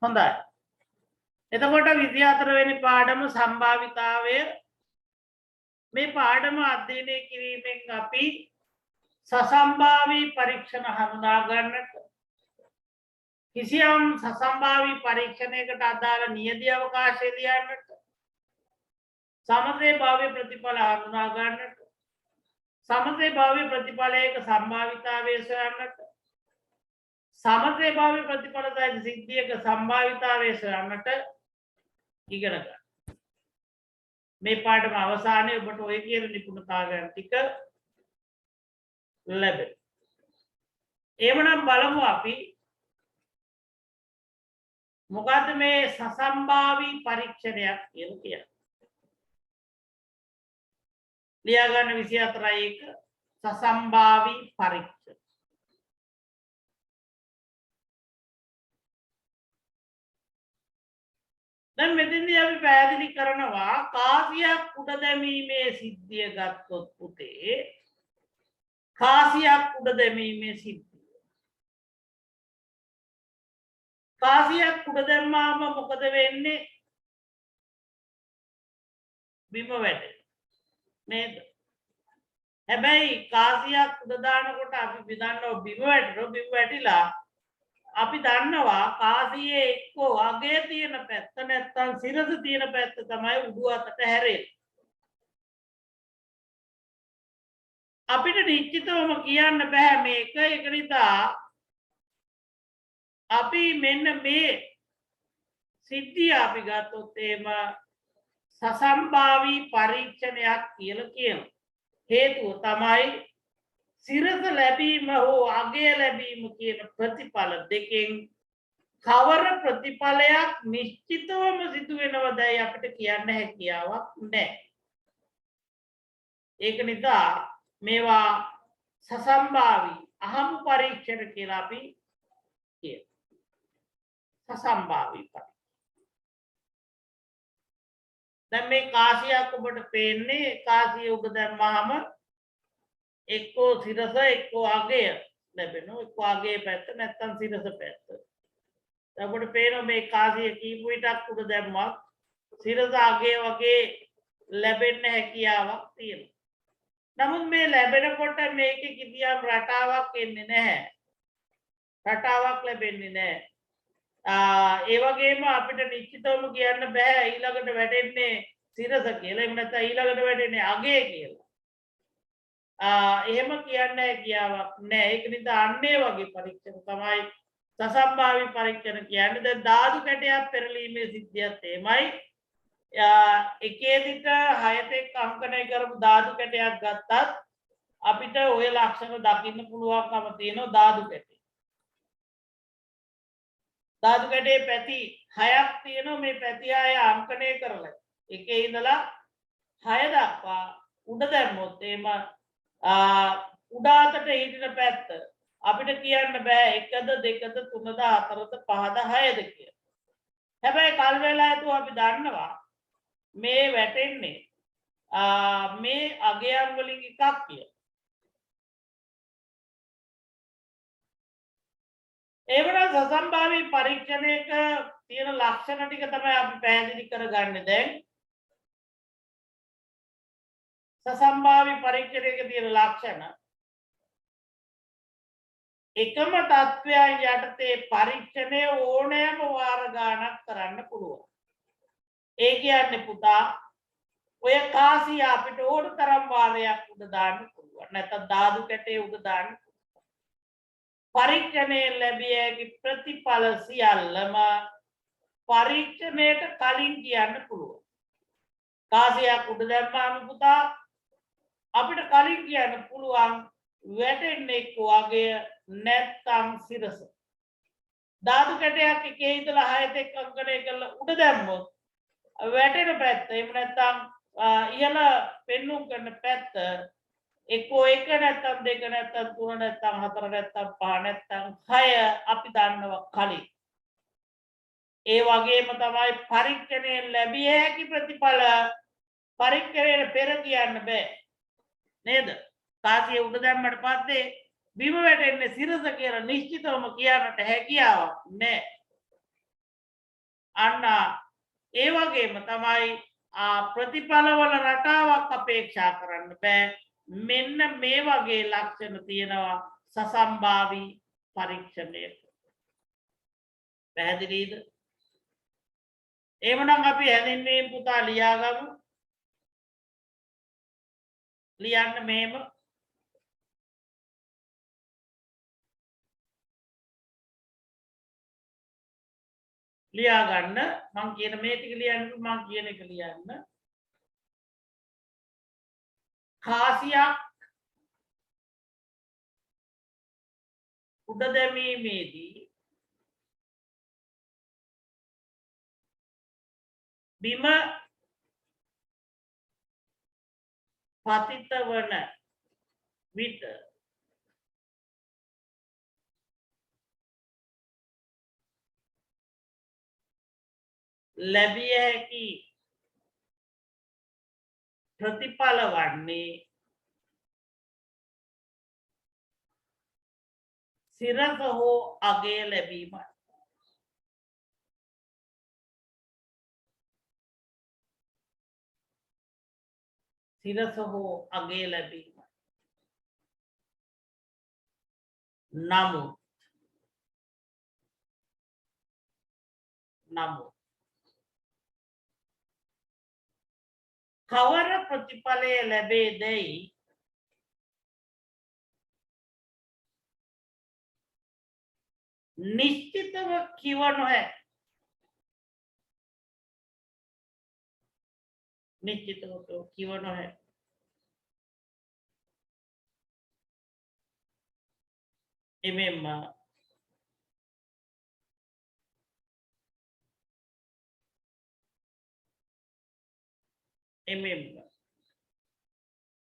හොඳයි. එතකොට 24 වෙනි පාඩම සම්භාවිතාවය මේ පාඩම අධ්‍යයනය කිරීමෙන් අපි සසම්භාවී පරීක්ෂණ හඳුනා ගන්නට කිසියම් සසම්භාවී පරීක්ෂණයකට අදාළ නියැදී අවකාශය ලියන්නට සමතේ භාව්‍ය ප්‍රතිඵල හඳුනා ගන්නට සමතේ භාව්‍ය ප්‍රතිඵලයක සම්භාවිතාවය සොයන්නට සමතේ භාව්‍ය ප්‍රතිඵල සහිත සිද්ධියක සම්භාවිතාවය සොයන්නට ඉගෙන ගන්න. මේ පාඩම අවසානයේ ඔබට ඔය කියන නිපුණතාවයන් ටික ලැබෙනවා. එවනම් බලමු අපි මොකද්ද මේ සසම්භාවී පරීක්ෂණයක් කියලා කියන්නේ. ලියා ගන්න 24 සසම්භාවී පරීක්ෂණ. දැන් මෙතෙන්දී අපි පැහැදිලි කරනවා කාසියක් උඩ දැමීමේ සිද්ධිය ගත්තොත් පුතේ කාසියක් උඩ දැමීමේ සිද්ධිය. කාසියක් උඩ දැම්මාම මොකද වෙන්නේ? බිම වැටෙනවා. නේද? හැබැයි කාසියක් උඩ දානකොට අපි දන්නවා බිම වැටෙනවා. බිම වැටිලා අපි දන්නවා කාසියේ එක්කෝ අගේ තියෙන පැත්ත නැත්තම් සිරස තියෙන පැත්ත තමයි උඩු අතට හැරෙන්නේ. අපිට නිශ්චිතවම කියන්න බෑ මේක. ඒක නිසා අපි මෙන්න මේ සිද්ධිය අපි ගත්තොත් එහෙම සසම්භාවී පරීක්ෂණයක් කියලා කියනවා. හේතුව තමයි සිරස ලැබීම හෝ අගය ලැබීම කියන ප්‍රතිඵල දෙකෙන් කවර ප්‍රතිඵලයක් නිශ්චිතවම සිදු වෙනවදයි අපිට කියන්න හැකියාවක් නැහැ. ඒක නිසා මේවා සසම්භාවී අහමු පරීක්ෂණ කියලා අපි කියනවා. සසම්භාවී පරීක්ෂණ. දැන් මේ කාසියක් ඔබට පේන්නේ කාසිය උඩ දැම්මාම එක්කෝ සිරස එක්කෝ අගය ලැබෙනවා. එක්කෝ අගයේ පැත්ත නැත්නම් සිරස පැත්ත. අපිට පේනවා මේ කාසිය කීප විටක් උඩ දැම්මත් සිරස අගය වගේ ලැබෙන්න හැකියාවක් තියෙනවා. නමුත් මේ ලැබෙනකොට මේකේ කිසියම් රටාවක් එන්නේ නැහැ. රටාවක් ලැබෙන්නේ නැහැ. ඒ වගේම අපිට නිශ්චිතවම කියන්න බෑ ඊළඟට වැටෙන්නේ සිරස කියලා. එහෙම නැත්නම් ඊළඟට වැටෙන්නේ අගය කියලා. එහෙම කියන්න හැකියාවක් නැහැ. ඒක නිසා අන්නේ වගේ පරීක්ෂණ තමයි සසම්භාවී පරීක්ෂණ කියන්නේ. දැන් ධාතු කැටයක් පෙරලීමේ සිද්ධියත් එමයයි. එකේ සිට 6 තෙක් අංකණය කරපු ධාතු කැටයක් ගත්තත් අපිට ওই ලක්ෂණ දකින්න පුළුවන්කම තියෙනවා ධාතු කැටේ. ධාතු කැටේ පැති 6ක් තියෙනවා. මේ පැති 6 අංකණය කරලා එකේ ඉඳලා 6 දක්වා උඩ දැම්මොත් එහෙම උඩ අතට හිටින පැත්ත අපිට කියන්න බෑ 1ද 2ද 3ද 4ද 5ද 6ද කියලා. හැබැයි කල් වේලා හිතුව අපි දන්නවා මේ වැටෙන්නේ මේ අගයන් වලින් එකක් කියලා. ඒ වුණත් සසම්භාවී පරීක්ෂණයක තියෙන ලක්ෂණ ටික තමයි අපි පැහැදිලි කරගන්නේ දැන්. සසම්භාවී පරීක්ෂණයක තියෙන ලක්ෂණ එකම තත්වයන් යටතේ පරීක්ෂණය ඕනෑම වාර ගණනක් කරන්න පුළුවන්. ඒ කියන්නේ පුතා ඔය කාසිය අපිට ඕන තරම් වාරයක් උඩ දාන්න පුළුවන්. නැත්නම් ධාතු කැටේ උඩ දාන්න පුළුවන්. පරීක්ෂණයෙන් ලැබිය හැකි ප්‍රතිඵල සියල්ලම පරීක්ෂණයට කලින් කියන්න පුළුවන්. කාසියක් උඩ දැම්මාම පුතා අපිට කලින් කියන්න පුළුවන් වැටෙන්නේ එක්කෝ අගය නැත්නම් සිරස. ධාතු කැටයක් එකේ ඉඳලා 6 තෙක් අංකණය කරලා උඩ දැම්මොත් වැටෙන පැත්ත එහෙම නැත්නම් ඉහළ පෙන්නුම් කරන පැත්ත එක්කෝ 1 නැත්නම් 2 නැත්නම් 3 නැත්නම් 4 නැත්නම් 5 නැත්නම් 6 අපි දන්නවා කලින්. ඒ වගේම තමයි පරීක්ෂණයෙන් ලැබිය හැකි ප්‍රතිඵල පරීක්ෂණයට පෙර කියන්න බෑ. නේද? කාසිය උඩ දැම්මට පස්සේ බිම වැටෙන්නේ සිරස කියලා නිශ්චිතවම කියන්නට හැකියාවක් නැහැ. අන්න ඒ වගේම තමයි ප්‍රතිඵලවල රටාවක් අපේක්ෂා කරන්න බෑ. මෙන්න මේ වගේ ලක්ෂණ තියෙනවා සසම්භාවී පරීක්ෂණයට. පැහැදිලිද? එහෙමනම් අපි හැඳින්වීම් පුතා ලියාගමු. ලියන්න මෙහෙම. ලියා ගන්න. මං කියන මේ ටික ලියන්න මං කියන එක ලියන්න. කාසියක් උඩ දැමීමේදී බිම පතිත වන විට ලැබිය හැකි ප්‍රතිඵල වන්නේ සිරස හෝ අගය ලැබීමයි. සිරස හෝ අගය ලැබීමයි. නමුත් කවර ප්‍රතිඵලය ලැබේදැයි නිශ්චිතව කිව නොහැක. නිශ්චිතව කිව නොහැක. එමෙන්ම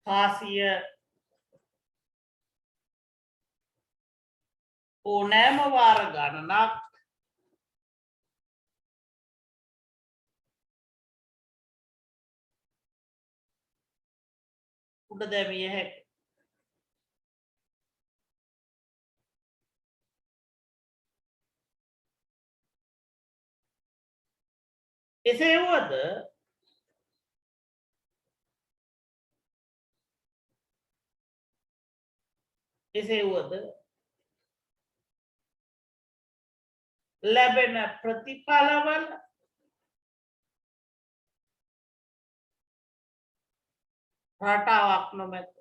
කාසිය ඕනෑම වාර ගණනක් උඩ දැමිය හැක. එසේ වුවද ලැබෙන ප්‍රතිඵලවල රටාවක් නොමැත.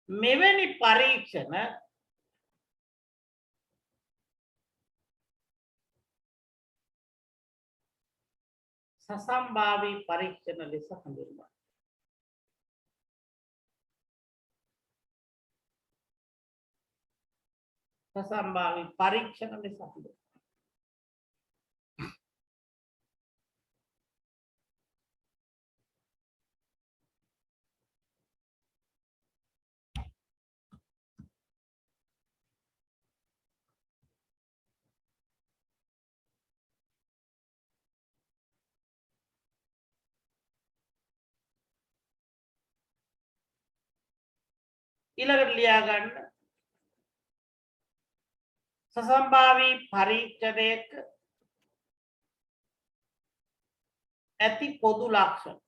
මෙවැනි පරීක්ෂණ සසම්භාවී පරීක්ෂණ ලෙස හඳුන්වනවා. සසම්භාවී පරීක්ෂණ ලෙස හඳුන්වනවා. ඊළඟට ලියා ගන්න සසම්භාවී පරීක්ෂණයක ඇති පොදු ලක්ෂණ.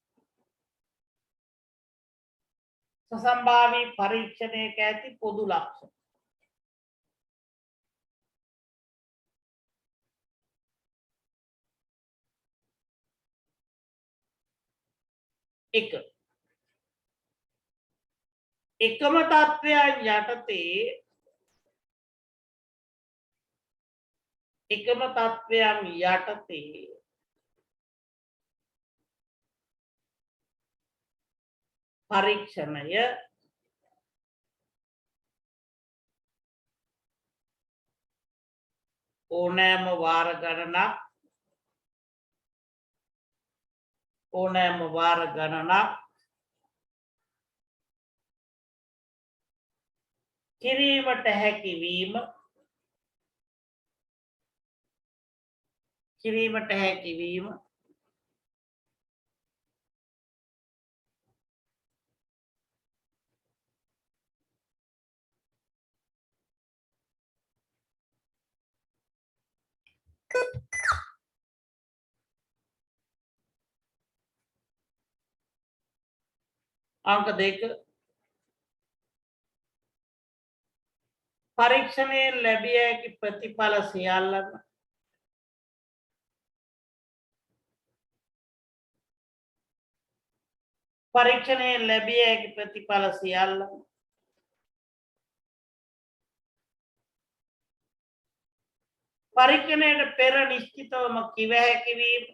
සසම්භාවී පරීක්ෂණයක ඇති පොදු ලක්ෂණ. එක එකම තත්ත්වයන් යටතේ පරීක්ෂණය ඕනෑම වාර ගණනක් කිරීමට හැකිවීම अंक 2 පරීක්ෂණයෙන් ලැබිය හැකි ප්‍රතිඵල සියල්ලම පරීක්ෂණයෙන් ලැබිය හැකි ප්‍රතිඵල සියල්ලම පරීක්ෂණයට පෙර නිශ්චිතවම කිව හැකි වීම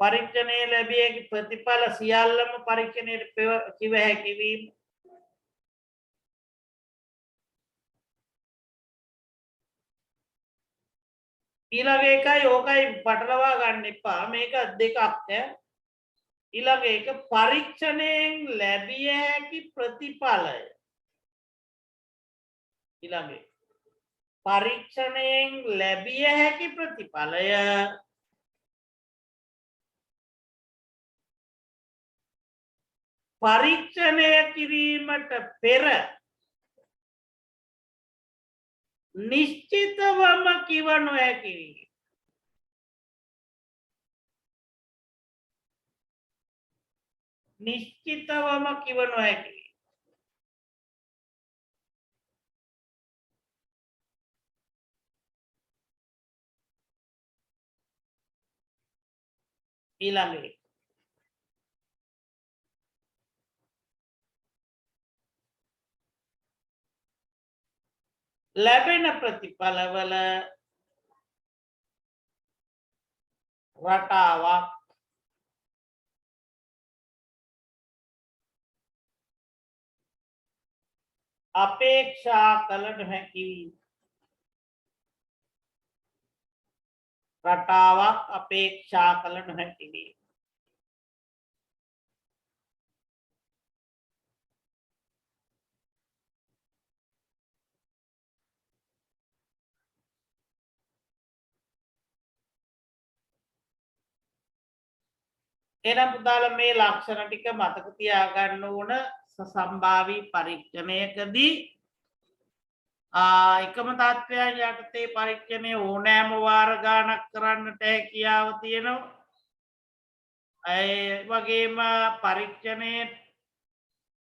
පරීක්ෂණයේ ලැබිය හැකි ප්‍රතිඵල සියල්ලම පරීක්ෂණයට කිව හැකි වීම ඊළඟ එකයි ඕකයි පටලවා ගන්න එපා මේක දෙකක් ඈ ඊළඟ එක පරීක්ෂණයෙන් ලැබිය හැකි ප්‍රතිඵලය ඊළඟ පරීක්ෂණයෙන් ලැබිය හැකි ප්‍රතිඵලය පරීක්ෂණය කිරීමට පෙර නිශ්චිතවම කිව නොහැකි නිශ්චිතවම කිව නොහැකි ඊළඟ එක ලැබෙන ප්‍රතිඵලවල රටාවක් අපේක්ෂා කළ නොහැකි රටාවක් අපේක්ෂා කළ නොහැකි එනම් පුතාලා මේ ලක්ෂණ ටික මතක තියාගන්න ඕන සසම්භාවී පරීක්ෂණයකදී එකම තත්ත්වයන් යටතේ පරීක්ෂණය ඕනෑම වාර ගානක් කරන්නට හැකියාව තියෙනවා. ඒ වගේම පරීක්ෂණය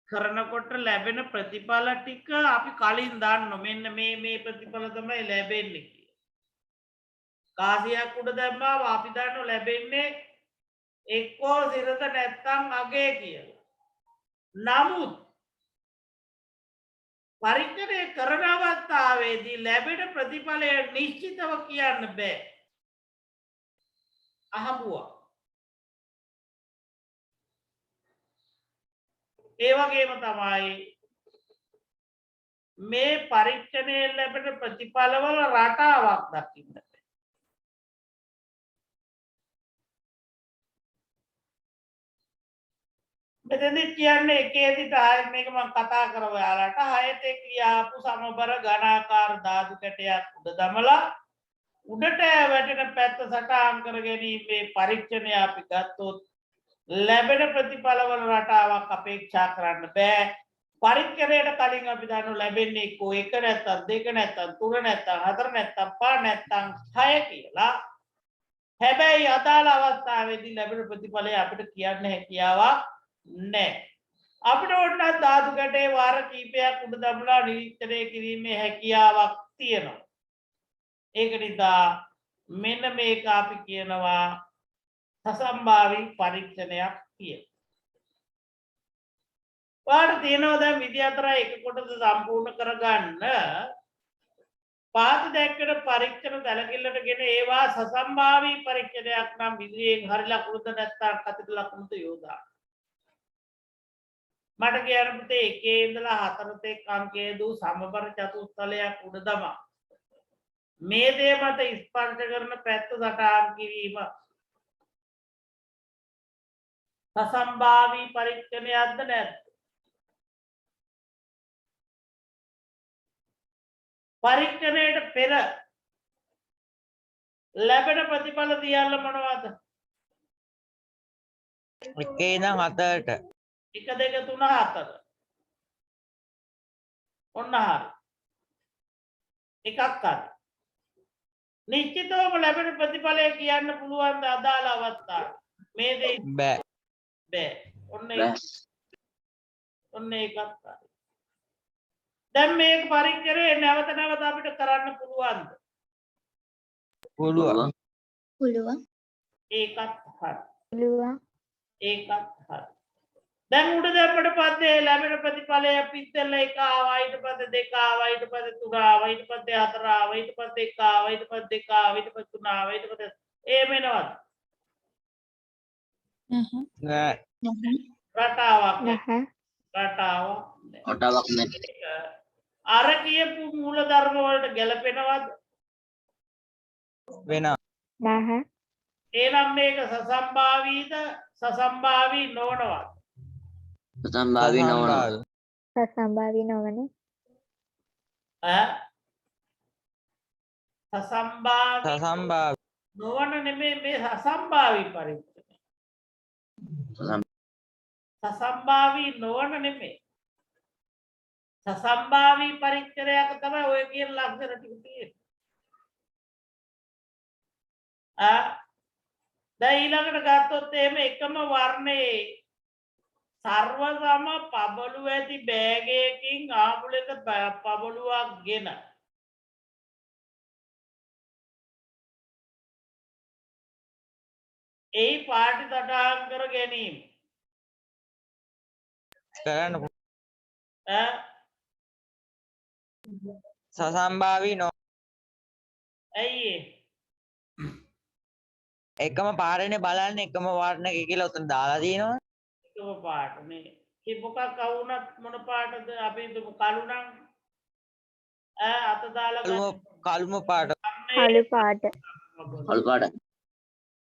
කරනකොට ලැබෙන ප්‍රතිඵල ටික අපි කලින් දාන්න මෙන්න මේ ප්‍රතිඵල තමයි ලැබෙන්නේ කියලා. කාසියක් උඩ දැම්මම අපි දන්නව ලැබෙන්නේ එක්කෝ සිරත නැත්තම් අගේ කියලා. නමුත් පරීක්ෂණය කරන අවස්ථාවේදී ලැබෙන ප්‍රතිඵලය නිශ්චිතව කියන්න බෑ. අහඹුවා. ඒ වගේම තමයි මේ පරීක්ෂණයෙන් ලැබෙන ප්‍රතිඵලවල රටාවක් දකින්න. මෙතනදි කියන්නේ එකේදී ආයෙත් මේක මම කතා කරව යාලට 6 තෙක් ලියාපු සමබර ඝනාකාර ධාතු කැටයක් උඩ දමලා උඩට වැටෙන පැත්ත සටහන් කර ගැනීමේ පරීක්ෂණය අපි ගත්තොත් ලැබෙන ප්‍රතිඵලවල රටාවක් අපේක්ෂා කරන්න බෑ. පරීක්ෂණයට කලින් අපි දන්නව ලැබෙන්නේ එක්කෝ 1 නැත්තම් 2 නැත්තම් 3 නැත්තම් 4 නැත්තම් 5 නැත්තම් 6 කියලා. හැබැයි අදාළ අවස්ථාවේදී ලැබෙන ප්‍රතිඵලය අපිට කියන්න හැකියාවක් නැහැ. අපිට ඕන ධාතු කැටේ වාර කීපයක් උඩ දමලා නිරීක්ෂණය කිරීමේ හැකියාවක් තියෙනවා. ඒක නිසා මෙන්න මේක අපි කියනවා සසම්භාවී පරීක්ෂණයක් කියලා. ඔයාලට තියෙනවා දැන් විදි 4 එක කොටස සම්පූර්ණ කරගන්න පාත දැක්කන පරීක්ෂණ දැලකිල්ලට ගෙන ඒවා සසම්භාවී පරීක්ෂණයක් නම් විදියෙන් හරි ලකුණුද නැත්නම් කතිත ලකුණුද යොදා. මට කියන්න පුතේ එකේ ඉඳලා 4 තෙක් අංකයේ දූ සමබර චතුස්තලයක් උඩ දමා මේ දේ මත ස්පර්ශ කරන පැත්ත සටහන් කිරීම සසම්භාවී පරීක්ෂණයක්ද නැද්ද? පරීක්ෂණයට පෙර ලැබෙන ප්‍රතිඵල සියල්ල මොනවද? එකේ ඉඳන් 4ට 1 2 3 4 ඔන්න හරි එකක් හරි නිශ්චිතවම ලැබෙන ප්‍රතිඵලය කියන්න පුළුවන් ද අදාළ අවස්ථාව මේ දේ බෑ බෑ ඔන්න ඒකත් හරි දැන් මේක පරීක්ෂණය නැවත නැවත අපිට කරන්න පුළුවන්ද පුළුවන් ඒකත් හරි පුළුවන්. ඒකත් හරි දැන් උඩ දැම්මට පස්සේ ලැබෙන ප්‍රතිඵලය පිටතල එක ආවා ඊට පස්සේ දෙක ආවා ඊට පස්සේ තුන ආවා ඊට පස්සේ හතර ආවා ඊට පස්සේ එක ආවා ඊට පස්සේ දෙක ආවා ඊට පස්සේ තුන ආවා ඊට පස්සේ එහෙම එනවද නෑ රටාවක් නැහැ. රටාවක් නැහැ. අර කියපු මූල ධර්ම වලට ගැලපෙනවද වෙනවා නැහැ. එහෙනම් මේක සසම්භාවීද සසම්භාවී නොවනවද සසම්භාවී සසම්භාවී නොවන. ඈ සසම්භාවී සසම්භාවී නොවන නෙමෙයි මේ සසම්භාවී පරිච්ඡේදය සසම්භාවී නොවන නෙමෙයි සසම්භාවී පරිච්ඡේදයක තමයි ඔය කියන ලක්ෂණ ටික තියෙන්නේ දැන් ඊළඟට ගත්තොත් එහෙම එකම වර්ණයේ සර්ව සම පබළු ඇති බෑගයකින් ආපුලක පබළුවක් ගෙන එයි පාටි සටහන් කර ගැනීම කරන්න ඈ සසම්භාවී නො ඇයි ඒ? එකම පාරනේ බලන්නේ එකම වර්ණක කියලා උතන දාලා තියෙනවා එකම පාට මේ කි මොකක් අවුනත් මොන පාටද අපි හිතමු කළු නම් අත දාලා ගන්න කළුම පාට කළු පාට.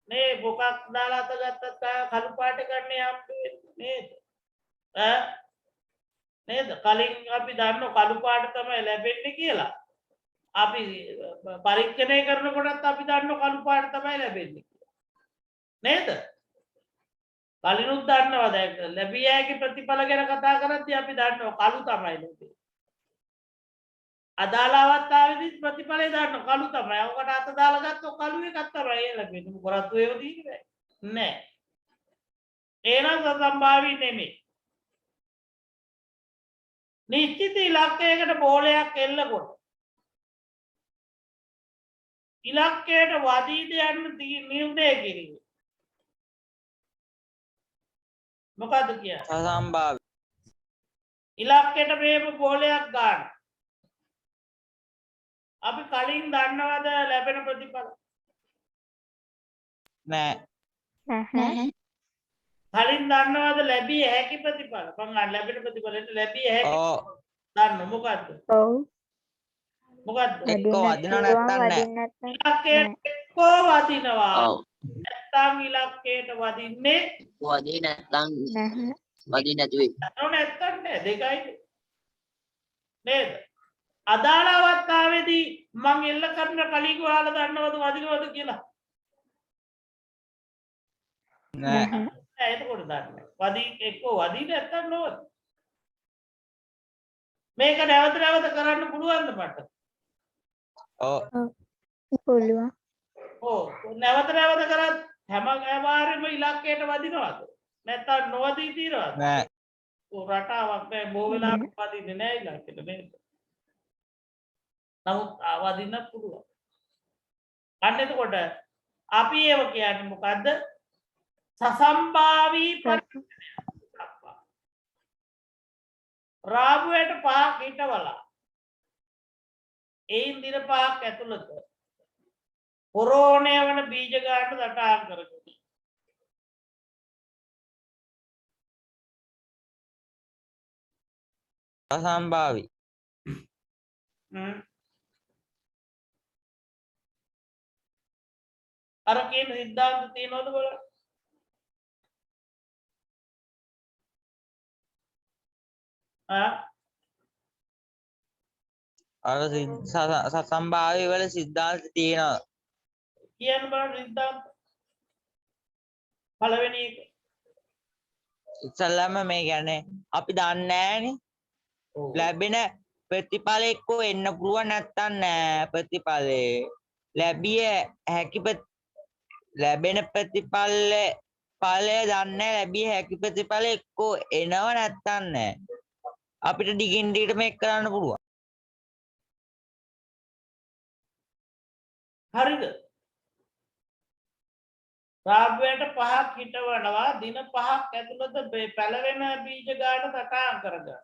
නේ මොකක් දාලා අත ගත්තත් කළු පාට ගන්න යම්බේ නේද නේද කලින් අපි දන්නෝ කළු පාට තමයි ලැබෙන්නේ කියලා අපි පරීක්ෂණය කරනකොටත් අපි දන්නෝ කළු පාට තමයි ලැබෙන්නේ නේද කලිනුත් දන්නවා දැන් ලැබිය හැකි ප්‍රතිඵල ගැන කතා කරද්දී අපි දන්නවා කළු තමයි ලැබෙන්නේ අදාළ අවස්ථාවේදී ප්‍රතිඵලය දන්නවා කළු තමයි. ඔකට අත දාලා ගත්තොත් කළු එකක් තමයි ලැබෙන්නේ. මොකද ඒව දීන්නේ නෑ. එහෙනම් සසම්භාවී නෙමෙයි. නිශ්චිත ඉලක්කයකට බෝලයක් එල්ලකොට ඉලක්කයට වදීද යන්න නිර්ණය කිරීම. මොකද්ද කියන්නේ? සසම්භාවී ඉලක්කයට මේක බෝලයක් ගන්න. අපි කලින් දන්නවද ලැබෙන ප්‍රතිඵල? නෑ නැහැ. කලින් දන්නවද ලැබිය හැකි ප්‍රතිඵල? මං ලැබෙන ප්‍රතිඵලෙට ලැබිය හැකි ඔව් දන්න මොකද්ද? ඔව්. මොකද්ද? එක්ක වදිනව නැත්තම් නෑ ඉලක්කයට එක්කෝ වදිනවා. නැත්තම් ඉලක්කයට වදින්නේ නැහැ. නැත්තම් නෑ දෙකයි නේද? අදාළ අවස්ථාවේදී මං එල්ල කරන කලින් ඔයාලා දන්නවද වදිනවද කියලා? නෑ නෑ එතකොට දන්නේ. වදි එක්කෝ වදි නැත්තම් නොවද? මේක නැවත නැවත කරන්න පුළුවන්ද මට? ඔව් පුළුවන්. ඔව් නැවත නැවත කරත් හැම වාරෙම ඉලක්කයට වදිනවද? නැත්තම් නොවදී තියනවද? නෑ ඔව් රටාවක් නෑ බොහෝ වෙලාවට වදින්නේ නෑ ඉලක්කෙට නේද? නමුත් වදින්න පුළුවන්. අන්න එතකොට අපි ඒව කියන්නේ මොකද්ද? සසම්භාවී පරිච්ඡේදය. රාමුවට පහක් හිටවලා එයින් දින පහක් ඇතුළත පොරෝණය වන බීජ ගාන සටහන් කරගන්න. සසම්භාවී අර කියන සිද්ධාන්ත තියෙනවද බලන්න? අර සසම්භාවී වල සිද්ධාන්ත තියෙනවා කියන්න බලන්න සිද්ධාන්ත. පළවෙනි එක ඉස්සල්ලාම මේ කියන්නේ අපි දන්නේ නැහැනේ ඔව්. ලැබෙන ප්‍රතිඵල එක්කෝ එන්න පුළුවන් නැත්තම් නෑ ප්‍රතිඵලේ ලැබිය හැකි ලැබෙන ප්‍රතිඵල දන්නේ ලැබිය හැකි ප්‍රතිඵල එක්කෝ එනව නැත්තම් නෑ අපිට ඩිගින් ඩීට මේක කරන්න පුළුවන් හරිද? රාබ්වයට 5ක් හිටවනවා දින 5ක් ඇතුළත පැලවෙන බීජ ගාන සටහන් කරගන්න.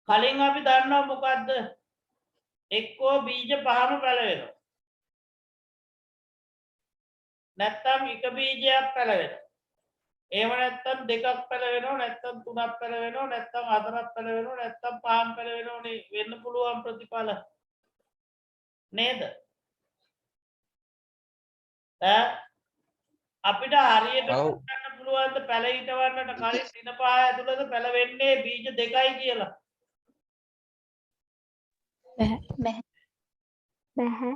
කලින් අපි දන්නවා මොකද්ද? එක්කෝ බීජ 5ම පැලවෙනවා. නැත්තම් එක බීජයක් පැලවෙනවා. එහෙම නැත්තම් දෙකක් පැලවෙනවා නැත්තම් තුනක් පැලවෙනවා නැත්තම් හතරක් පැලවෙනවා නැත්තම් පහක් පැලවෙනවා නේ වෙන්න පුළුවන් ප්‍රතිඵල නේද? අපිට හරියට ගන්න පුළුවන් ද පැල හිටවන්නට කලින් දින 5 ඇතුළත පැලවෙන්නේ බීජ දෙකයි කියලා? බැහැ.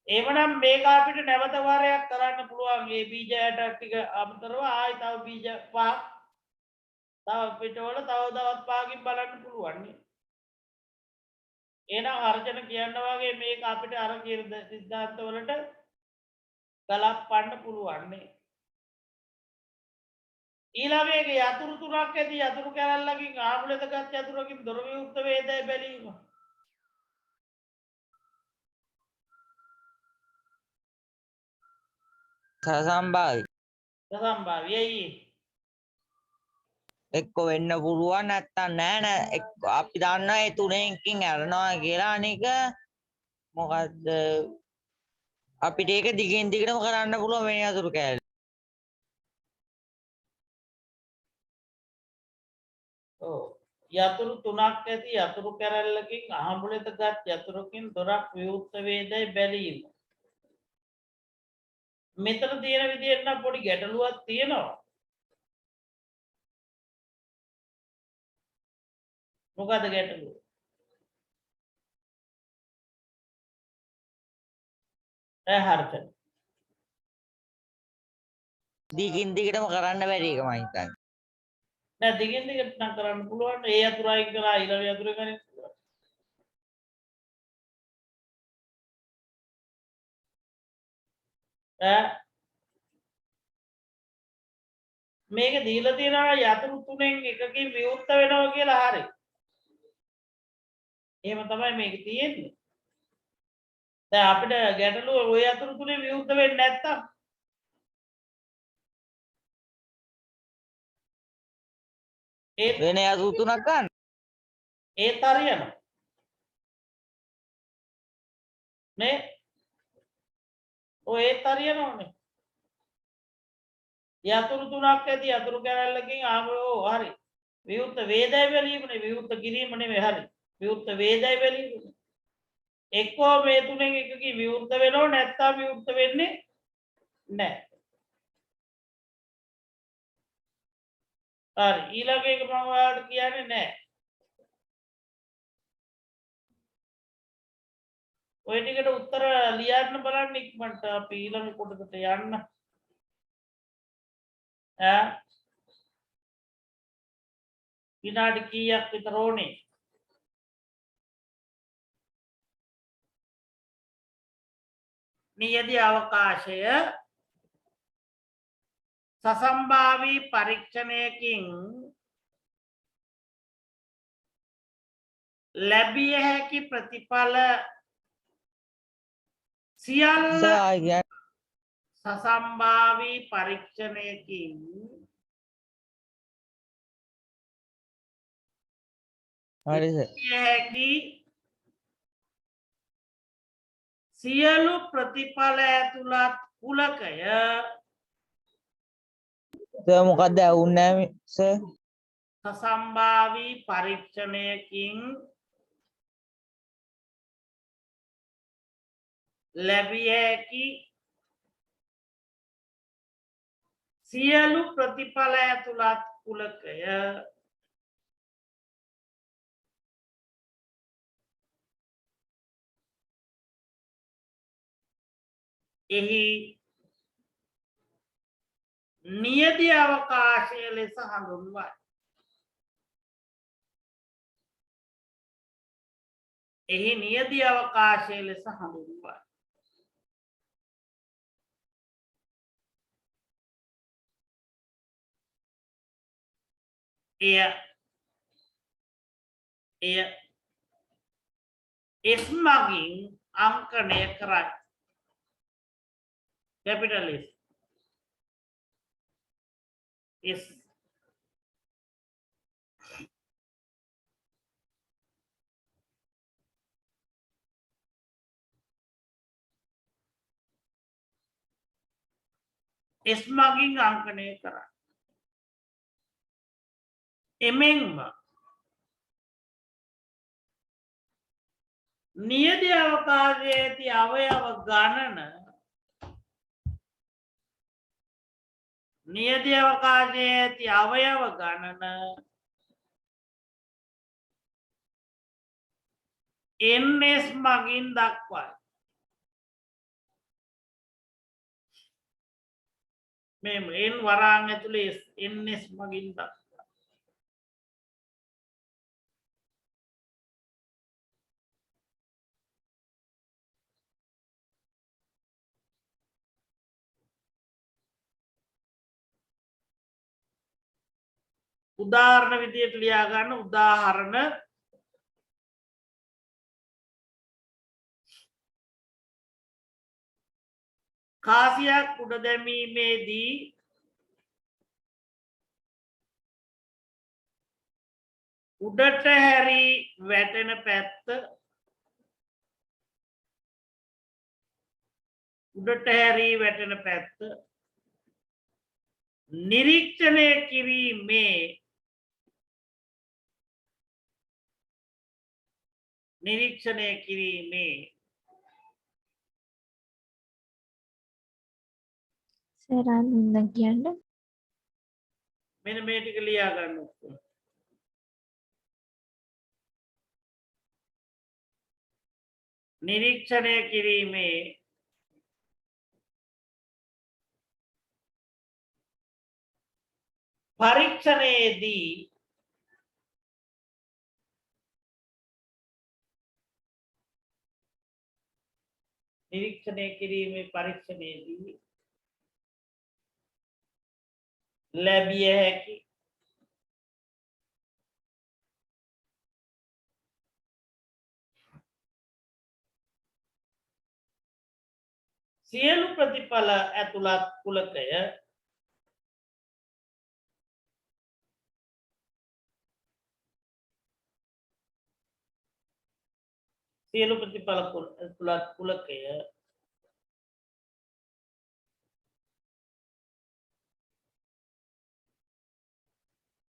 එවනම් මේක අපිට නැවත වාරයක් කරන්න පුළුවන් මේ බීජ ඇට ටික අමතරව ආයි තව බීජ 5ක් තව පිටවල තව දවස් 5කින් බලන්න පුළුවන් නේ. එහෙනම් අර්ජන කියන්න වගේ මේක අපිට අර කියන සිද්ධාන්ත වලට ගලපන්න පුළුවන් නේ. ඊළඟ එක යතුරු තුනක් ඇති යතුරු කැරල්ලකින් ආමුලත ගත් යතුරකින් දොර විවුර්ත වේදයි බැලීම. සසම්භාවී එක්ක වෙන්න පුළුවන් නැත්තම් නෑ අපි දන්නවා ඒ තුනෙන්කින් ඇරෙනවා කියලා අනික මොකද්ද අපිට ඒක දිගින් දිගටම කරන්න පුළුවන් වෙන යතුරු කෑල්ල. ඔව් යතුරු තුනක් ඇති යතුරු කැරල්ලකින් ආමුලත ගත් යතුරකින් දොරක් විවුර්ත වේදයි බැලීම. මෙතන තියෙන විදිහට නම් පොඩි ගැටලුවක් තියෙනවා. මොකද ගැටලුව? හරිද? දිගින් දිගටම කරන්න බැරි එක මම හිතන්නේ. නෑ දිගින් දිගට නම් කරන්න පුළුවන්. ඒ යතුරයි කරා ඊළඟ යතුරු ගන්න පුළුවන්. මේක දීලා තියෙනවා යතුරු තුනෙන් එකකින් විවුර්ත වෙනවා කියලා හරි. එහෙම තමයි මේක තියෙන්නේ. දැන් අපිට ගැටලුව ওই යතුරු තුනේ විවුර්ත වෙන්නේ නැත්තම් ඒත් වෙන යතුරු තුනක් ගන්න. ඒත් හරියනවා. නේ? ඔය ඒත් හරියනවනේ. යතුරු තුනක් ඇති යතුරු කැරල්ලකින් ආමෝ හරි. විවුර්ත වේදයි බැලීමනේ විවුර්ත කිරීම නෙමෙයි හරි. විවුර්ත වේදයි බැලීම. එක්කෝ මේ තුනෙන් එකකින් විවුර්ත වෙනව නැත්තම් විවුර්ත වෙන්නේ නැහැ. හරි ඊළඟ එක මම ඔයාලට කියන්නේ නැහැ. ඔය ටිකට උත්තර ලියන්න බලන්න ඉක්මනට අපි ඊළඟ කොටසට යන්න. විනාඩි කීයක් විතර ඕනේ? නියති අවකාශය සසම්භාවී පරීක්ෂණයකින් ලැබිය හැකි ප්‍රතිඵල සියල්ල සසම්භාවී පරීක්ෂණයකින් හරිද? හැකි සියලු ප්‍රතිඵල ඇතුළත් කුලකය මොකක්ද ඇහුන්නේ නැහැ සර්? සසම්භාවී පරීක්ෂණයකින් ලැබිය හැකි සියලු ප්‍රතිඵල ඇතුළත් කුලකය එහි නියදී අවකාශය ලෙස හඳුන්වයි. එහි නියදී අවකාශය ලෙස හඳුන්වයි. එය S මගින් අංකණය කරයි. capital S. S මගින් අංකණය කරයි. එමෙන්ම නියදී අවකාශයේ ඇති අවයව ගණන නියදී අවකාශයේ ඇති අවයව ගණන ns මගින් දක්වයි. මෙම n වරාන් ඇතුලේ ns මගින් දක්වයි. උදාහරණ විදියට ලියා ගන්න. උදාහරණ කාසියක් උඩ දැමීමේදී උඩට හැරි වැටෙන පැත්ත උඩට හැරි වැටෙන පැත්ත නිරීක්ෂණය කිරීමේ සරන්න කියන්න මෙන්න මේ ටික ලියා ගන්න ඔක්කොම. නිරීක්ෂණය කිරීමේ පරීක්ෂණයේදී ලැබිය හැකි සියලු ප්‍රතිඵල ඇතුළත් කුලකය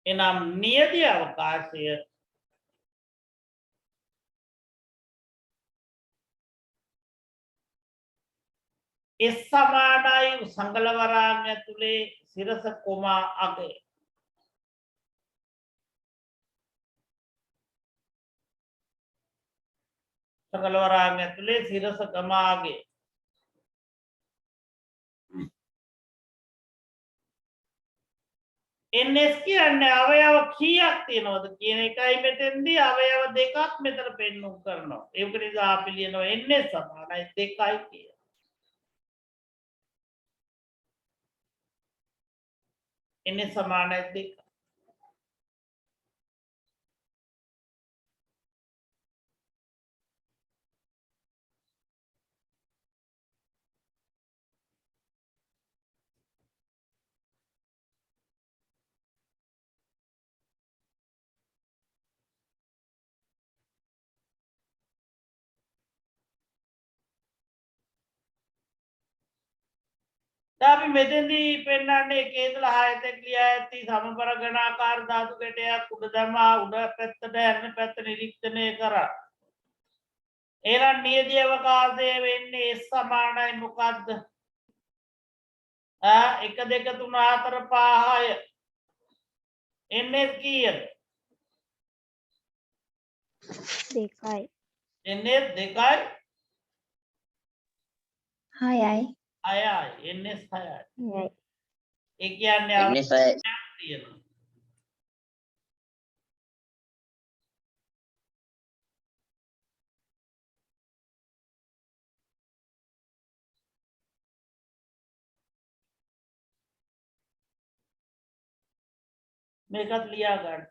එනම් නියදී අවකාශය S සමානයි සංගල වරාන් ඇතුලේ සිරස කොමා අගය. සංගල වරාන් ඇතුලේ සිරස කොමා අගය. ns කියන්නේ අවයව කීයක් තියෙනවද කියන එකයි මෙතෙන්දී අවයව දෙකක් මෙතන පෙන්වුම් කරනවා. ඒක නිසා අපි ලියනවා ns සමානයි 2යි කියලා. ns සමානයි 2. අපි මෙතෙන්දී පෙන්වන්නේ එකේ ඉඳලා 6 තෙක් ලියා ඇති සමබර ඝනාකාර ධාතු කැටයක් උඩ දමා උඩ පැත්තට හැරෙන පැත්ත නිරීක්ෂණය කරා. එහෙනම් නියදී අවකාශයේ වෙන්නේ S සමානයි මොකද්ද? 1 2 3 4 5 6 ns කීයද? 2යි ns 2යි 6යි 6යි ns 6යි. යයි. ඒ කියන්නේ එන්නේ 6යි. තියෙනවා. මේකත් ලියා ගන්න.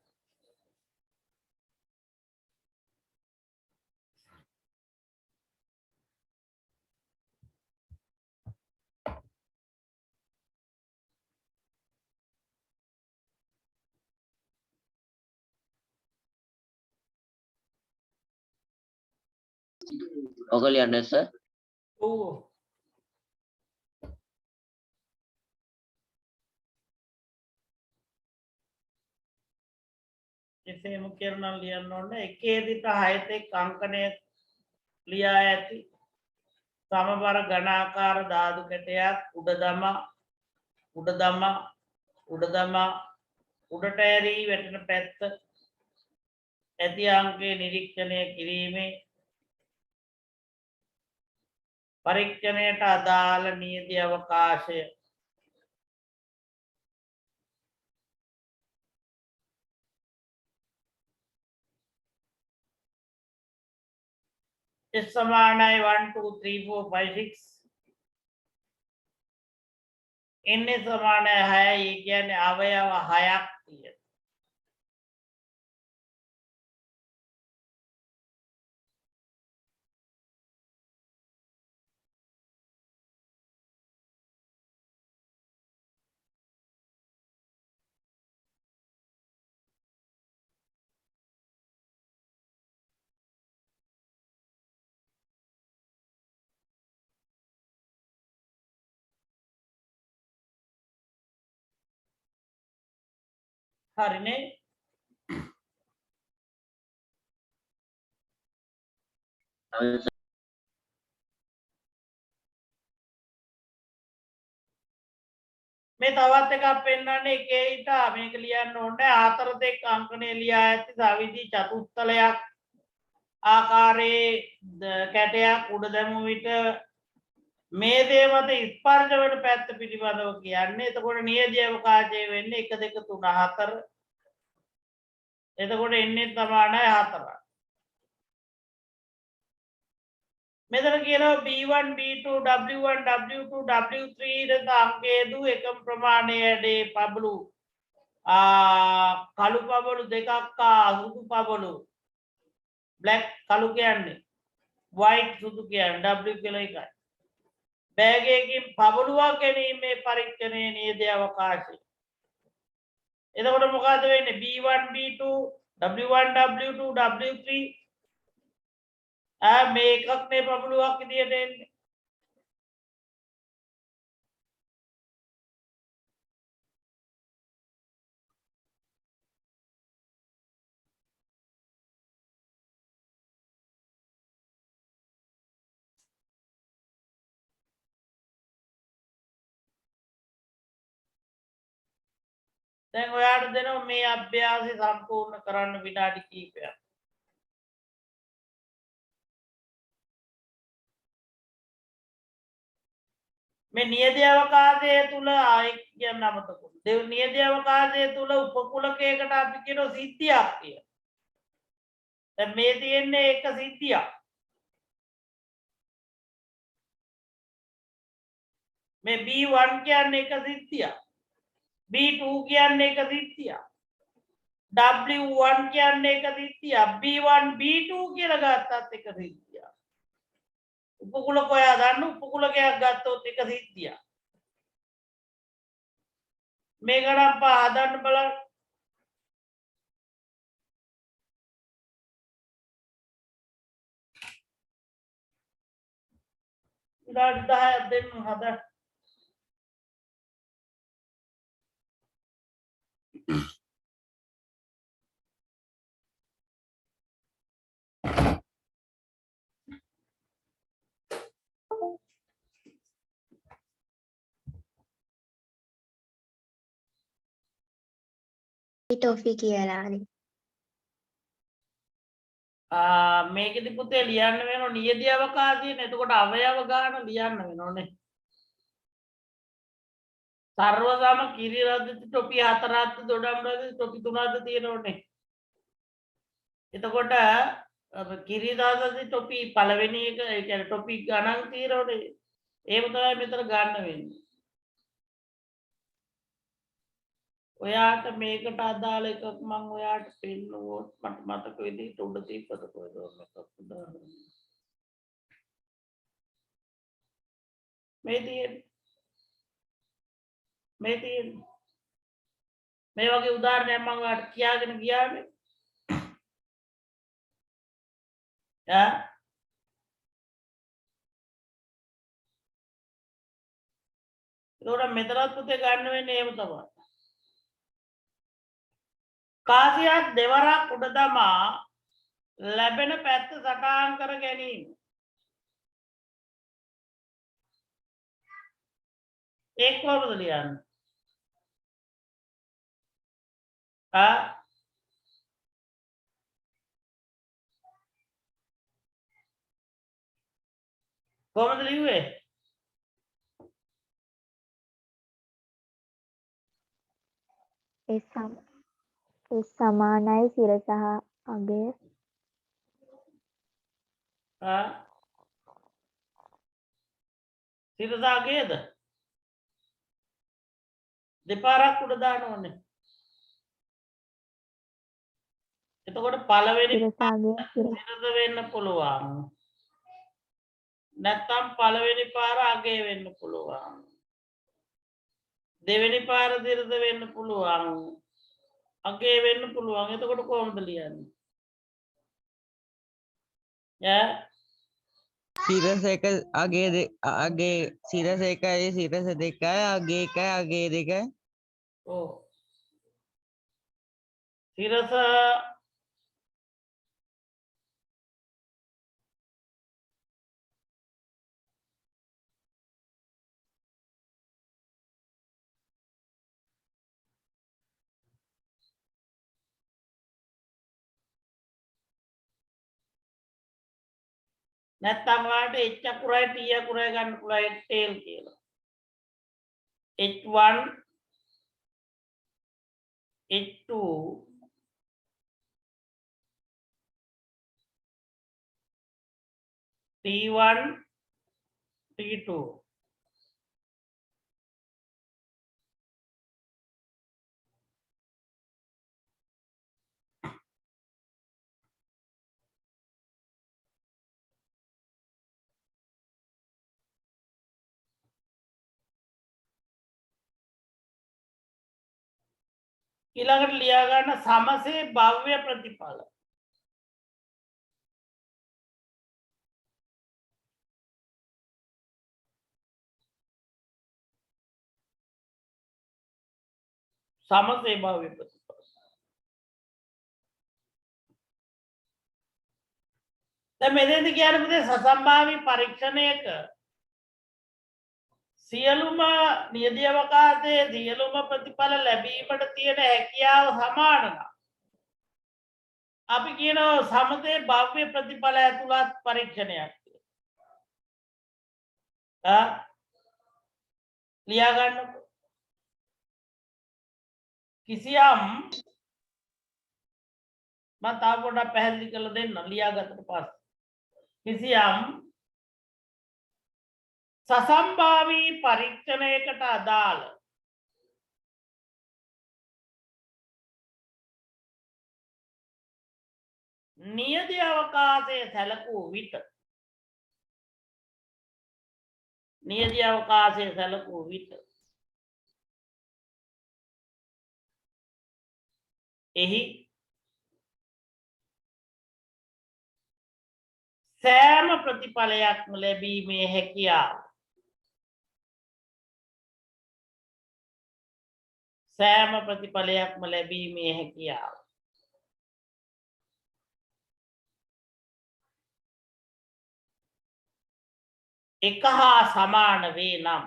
ඔක ලියන්න සර්. ඔව්. එසේම කරන ලියන්න ඕනේ. එකේදී 6 තෙක් අංකණය ලියා ඇති සමබර ඝනාකාර ධාතු කැටයක් උඩ දමා උඩට ඇරී වැටෙන පැත්ත ඇති අංකය නිරීක්ෂණය කිරීමේ පරීක්ෂණයට අදාළ නියති අවකාශය S සමානයි 1 2 3 4 5 6 n සමානයි 6යි. ඒ කියන්නේ අවයව 6ක් තියෙනවා. හරිනේ. මේ තවත් එකක් පෙන්වන්නේ එකේ හිටා මේක ලියන්න ඕනේ 4 දෙක අංකණය ලියා ඇති සවිදි චතුස්තලයක් ආකාරයේ කැටයක් උඩ දැමු විට මේ දේ මත ස්පර්ශ වෙන පැත්ත පිළිබඳව කියන්නේ. එතකොට නියදී අවකාශය වෙන්නේ 1 2 3 4. එතකොට එන්නේ සමානයි 4යි. මෙතන කියනවා B1 B2 W1 W2 W3 ද අංකයේදු එකම ප්‍රමාණයේ පබළු කළු පබළු දෙකක් සුදු පබළු black කළු කියන්නේ white සුදු කියන්නේ W කියලා එකයි. බෑගයකින් පබළුවක් ගැනීමේ පරීක්ෂණයේ නියදී අවකාශය. එතකොට මොකද වෙන්නේ? B1 B2 W1 W2 W3 මේ එකක් මේ පබළුවක් විදියට එන්නේ. දැන් ඔයාට දෙනවා මේ අභ්‍යාසය සම්පූර්ණ කරන්න විනාඩි කිහිපයක්. මේ නියදී අවකාශය තුල ආයි කියන්න අමතක වුණා. නියදී අවකාශය තුල උපකුලකයකට අපි කියන සිද්ධියක් කියලා. දැන් මේ තියෙන්නේ එක සිද්ධියක්. මේ B1 කියන්නේ එක සිද්ධියක්. B2 කියන්නේ එක සිද්ධියක්. W1 කියන්නේ එක සිද්ධියක්. B1 B2 කියලා ගත්තත් එක සිද්ධියක්. උපකුලක ඔයා දන්න උපකුලකයක් ගත්තොත් එක සිද්ධියක්. මේක නම් හදන්න බලන්න. විනාඩි 10ක් දෙන්න හදන්න. ටොෆි කියලා හරි. මේකෙදි පුතේ ලියන්න වෙනවා නියදී අවකාශයෙන්. එතකොට අවයව ගාන ලියන්න වෙනෝනේ. सर्वसम කිරිරද්ද ටොපි 4ක් දොඩම් රද්ද ටොපි 3ක් තියෙනෝනේ. එතකොට කිරිරද්ද ටොපි පළවෙනි එක ඒ කියන්නේ ටොපි ගණන් තියෙනෝනේ. ඒව තමයි මෙතන ගන්න වෙන්නේ. ඔයාට මේකට අදාළ එකක් මම ඔයාට පෙන්නුවොත් මට මතක විදිහට උඩ තියපද කොහෙද මේක උදාහරණ. මේ තියෙන්නේ මේ වගේ උදාහරණයක් මම ඔයාලට කියාගෙන ගියානේ. ඈ ඒකට මෙතනත් පුතේ ගන්න වෙන්නේ එහෙම තමයි. කාසියක් දෙවරක් උඩ දමා ලැබෙන පැත්ත සටහන් කර ගැනීම. ඒක කොහොමද ලියන්නේ? කොහොමද ලිව්වේ? ඒ සමානයි සිර සහ අගය. සිරසාගේද? දෙපාරක් උඩ දාන්න ඕනේ. එතකොට පළවෙනි සිරස වෙන්න පුළුවන්. නැත්නම් පළවෙනි පාර අගය වෙන්න පුළුවන්. දෙවෙනි පාර සිරස වෙන්න පුළුවන්. අගය වෙන්න පුළුවන්. එතකොට කොහොමද ලියන්නේ? සිරස එක අගේ සිරස එකයි සිරස දෙකයි අගේ එකයි අගේ දෙකයි. ඔව්. සිරස නැත්තම් ඔයාලට h අකුරයි t අකුරයි ගන්න පුළුවන් tail කියලා. h1 h2 t1 t2 ඊළඟට ලියා ගන්න සමසේ භව්‍ය ප්‍රතිඵල. සමසේ භව්‍ය ප්‍රතිඵල. දැන් මෙතෙන්ද කියන්නේ පුතේ සසම්භාවී පරීක්ෂණයක සියලුම නියදී අවකාශයේ සියලුම ප්‍රතිඵල ලැබීමට තියෙන හැකියාව සමාන නම් අපි කියනවා සමතේ භව්‍ය ප්‍රතිඵල ඇතුළත් පරීක්ෂණයක් කියලා. ලියා ගන්නකො. කිසියම් මම තාම පොඩ්ඩක් පැහැදිලි කරලා දෙන්න ලියා ගත්තට පස්සේ. කිසියම් සසම්භාවී පරීක්ෂණයකට අදාළ නියදී අවකාශයේ සැලකූ විට එහි සෑම ප්‍රතිඵලයක්ම ලැබීමේ හැකියාව එක හා සමාන වේ නම්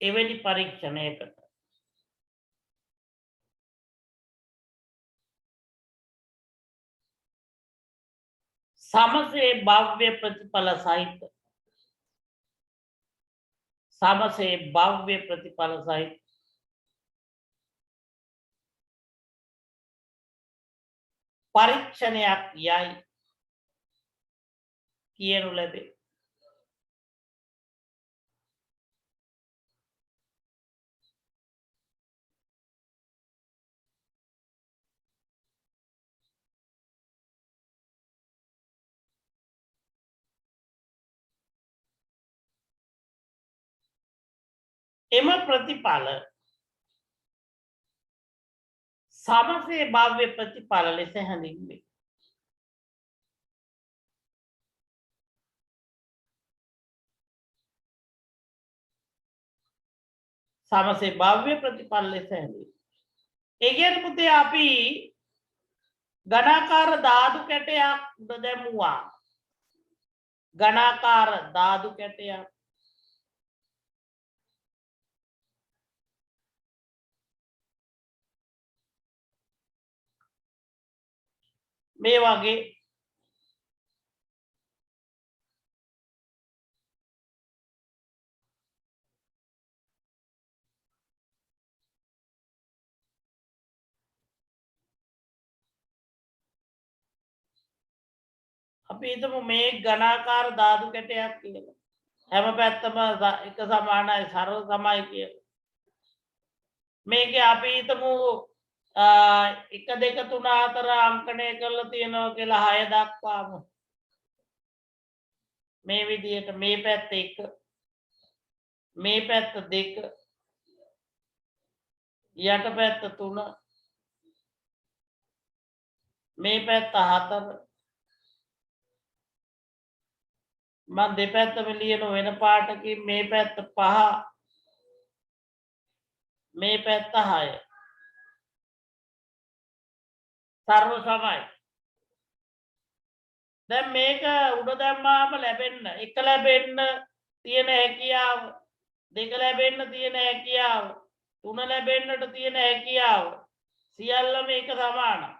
එවැනි පරීක්ෂණයකට समसे भव्य प्रतिपल सहित समसे भव्य प्रतिपल सहित परीक्षणයක් යයි කියනු ලැබේ. එම ප්‍රතිඵල සමසේ භාව්‍ය ප්‍රතිඵල ලෙස හැඳින්වේ. සමසේ භාව්‍ය ප්‍රතිඵල ලෙස හැඳින්වේ. ඒ කියන්නේ පුතේ අපි ඝනාකාර ධාතු කැටයක් උඩ දැමුවා. ඝනාකාර ධාතු කැටයක් මේ වගේ අපි හිතමු මේ ඝනාකාර ධාතු කැටයක් කියලා. හැම පැත්තම එක සමානයි සරල තමයි කියලා. මේකේ අපි හිතමු 1 2 3 4 අංකණය කරලා තියෙනවා කියලා 6 දක්වාම මේ විදිහට මේ පැත්ත 1 මේ පැත්ත 2 යට පැත්ත 3 මේ පැත්ත 4 මම දෙපැත්තම ලියන වෙන පාටකින් මේ පැත්ත 5 මේ පැත්ත 6 සර්ව සමයි. දැන් මේක උඩ දැම්මාම ලැබෙන්න එක ලැබෙන්න තියෙන හැකියාව දෙක ලැබෙන්න තියෙන හැකියාව තුන ලැබෙන්නට තියෙන හැකියාව සියල්ලම එක සමානයි.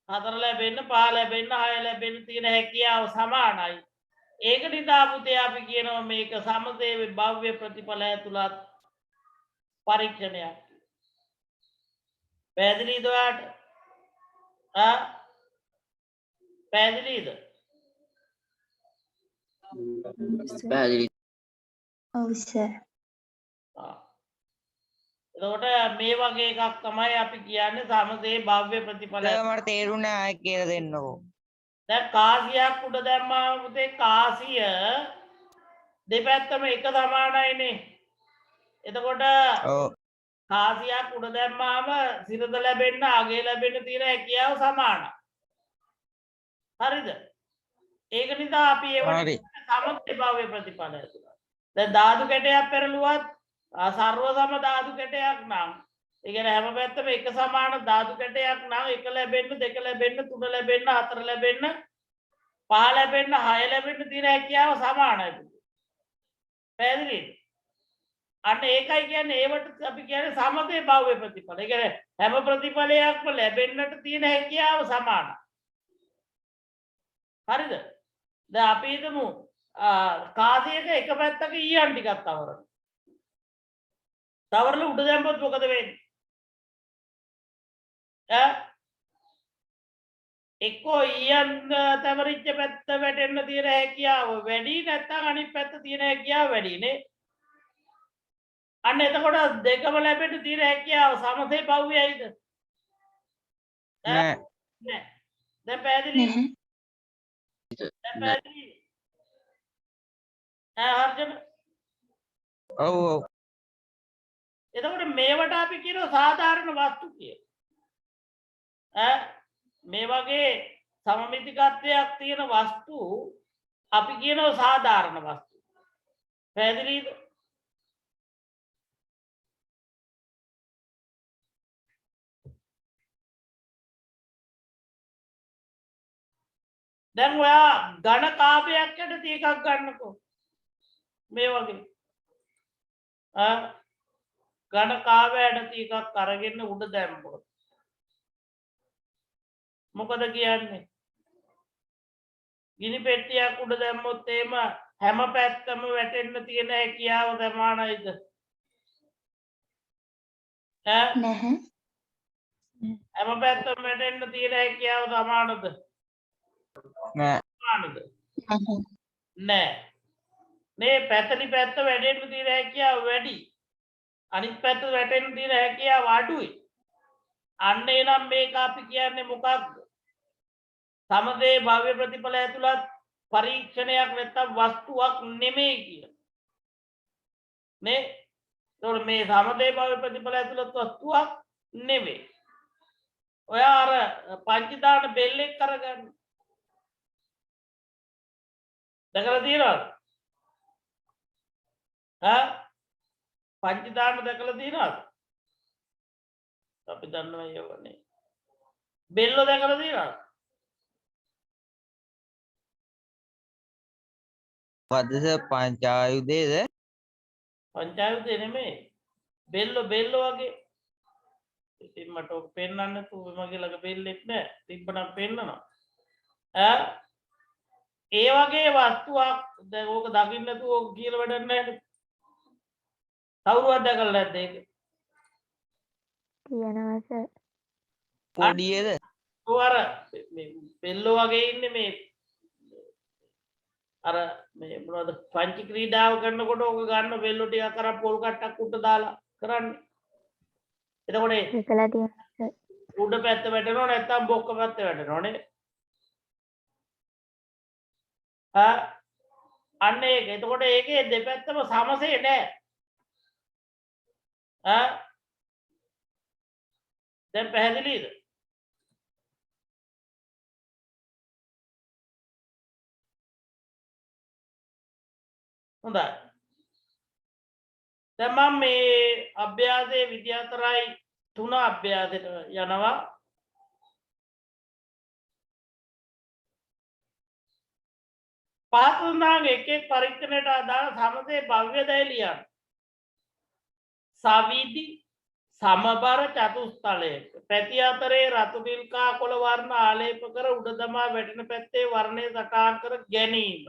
4 ලැබෙන්න 5 ලැබෙන්න 6 ලැබෙන්න තියෙන හැකියාව සමානයි. ඒක නිසා පුතේ අපි කියනවා මේක සමසේ භාව්‍ය ප්‍රතිඵල ඇතුළත් පරීක්ෂණයක්. පැහැදිලිද ඔයාලට? පැහැදිලිද? පැහැදිලි. ඔව් සර්. එතකොට මේ වගේ එකක් තමයි අපි කියන්නේ සමසේ භාව්‍ය ප්‍රතිඵල. මට තේරුණා ආයෙ කියලා දෙන්නකෝ. දැන් කාසියක් උඩ දැම්මාම පුතේ කාසිය දෙපැත්තම එක සමානයිනේ. එතකොට ඔව්. කාසියක් උඩ දැම්මාම සිරද ලැබෙන්න අගය ලැබෙන්න තියෙන හැකියාව සමානයි. හරිද? ඒක නිසා අපි ඒවට සමසේ භාව්‍ය ප්‍රතිඵල ඇතුළත්. දැන් ධාතු කැටයක් පෙරළුවත් සර්ව සම ධාතු කැටයක් නම් ඒ කියන්නේ හැම පැත්තම එක සමාන ධාතු කැටයක් නම් එක ලැබෙන්න දෙක ලැබෙන්න තුන ලැබෙන්න හතර ලැබෙන්න පහ ලැබෙන්න හය ලැබෙන්න තියෙන හැකියාව සමානයි. පැහැදිලිද? අන්න ඒකයි කියන්නේ ඒවට අපි කියන්නේ සමසේ භාව්‍ය ප්‍රතිඵල. ඒ කියන්නේ හැම ප්‍රතිඵලයක්ම ලැබෙන්නට තියෙන හැකියාව සමානයි. හරිද? දැන් අපි හිතමු කාසියක එක පැත්තක ඊයන් ටිකක් තවරන. තවරලා උඩ දැම්මොත් මොකද වෙන්නේ? එක්කෝ ඊයන් තවරිච්ච පැත්ත වැටෙන්න තියෙන හැකියාව වැඩි නැත්නම් අනිත් පැත්ත තියෙන හැකියාව වැඩි නේ. අන්න එතකොට දෙකම ලැබෙන්න තියෙන හැකියාව සමසේ භාව්‍යයිද? නෑ. නෑ. දැන් පැහැදිලි? දැන් පැහැදිලි? හර්ෂණ? ඔව් ඔව්. එතකොට මේවට අපි කියනවා සාධාරණ වස්තු කියලා. මේ වගේ සමමිතිකත්වයක් තියෙන වස්තු අපි කියනවා සාධාරණ වස්තු. පැහැදිලිද? දැන් ඔයා ඝන කාව්‍යයක් යටතේ එකක් ගන්නකෝ. මේ වගේ. ඝන කාව්‍ය යටතේ එකක් අරගෙන උඩ දැම්මොත් මොකද කියන්නේ? ගිනි පෙට්ටියක් උඩ දැම්මොත් එහෙම හැම පැත්තම වැටෙන්න තියෙන හැකියාව සමානයිද? ඈ නැහැ. හැම පැත්තම වැටෙන්න තියෙන හැකියාව සමානද? නෑ. සමානද? නැහැ. නෑ. මේ පැතලි පැත්ත වැටෙන්න තියෙන හැකියාව වැඩි. අනිත් පැත්ත වැටෙන්න තියෙන හැකියාව අඩුයි. අන්න එනම් මේක අපි කියන්නේ මොකක්ද? සමදේ භාව්‍ය ප්‍රතිඵල ඇතුළත් පරීක්ෂණයක් නැත්තම් වස්තුවක් නෙමෙයි කියන. නේ? ඒතකොට මේ සමදේ භාව්‍ය ප්‍රතිඵල ඇතුළත් වස්තුවක් නෙමෙයි. ඔයා අර පංචදාන බෙල්ලෙක් අරගන්න. දැකලා තියෙනවද? ඈ පංචදාන දැකලා තියෙනවද? අපි දන්නවා ඒවනේ. බෙල්ල දැකලා තියෙනවද? වදස පංචායුධයේද? පංචායුධය නෙමෙයි. බෙල්ල වගේ. ඉතින් මට ඔක පෙන්වන්න නැතුව මගේ ළඟ බෙල්ලෙක් නැහැ. තිබ්බනම් පෙන්නනවා. ඈ ඒ වගේ වස්තුවක් දැන් ඕක දකින්න නැතුව ඕක කියලා වැඩක් නැහැ. කවුරුවත් දැකලා නැද්ද ඒක? තියෙනවා සර්. පොඩියද? ඔය අර මේ බෙල්ල වගේ ඉන්නේ මේ අර මේ මොනවද පංච ක්‍රීඩාව කරනකොට ඕක ගන්න බෙල්ල ටිකක් අර පොල් කට්ටක් උඩ දාලා කරන්නේ. එතකොට දැකලා තියෙනවා සර්. උඩ පැත්ත වැටෙනව නැත්නම් බොක්ක පැත්ත වැටෙනවනේ. අන්න ඒක. එතකොට ඒකේ දෙපැත්තම සමසේ නෑ. දැන් පැහැදිලිද? හොඳයි. දැන් මම මේ අභ්‍යාසයේ විද්‍යාතරයි 3 අභ්‍යාසයට යනවා. පාතුනාගේ එක එක් පරීක්ෂණයට අදාළ සමසේ භව්‍යදය ලියන්න. සවිදි සමබර චතුස්තලයක පැති අතරේ රතු පිල්කා කොළ වර්ණ ආලේප කර උඩ දමා වැටෙන පැත්තේ වර්ණය සටහන් කර ගැනීම.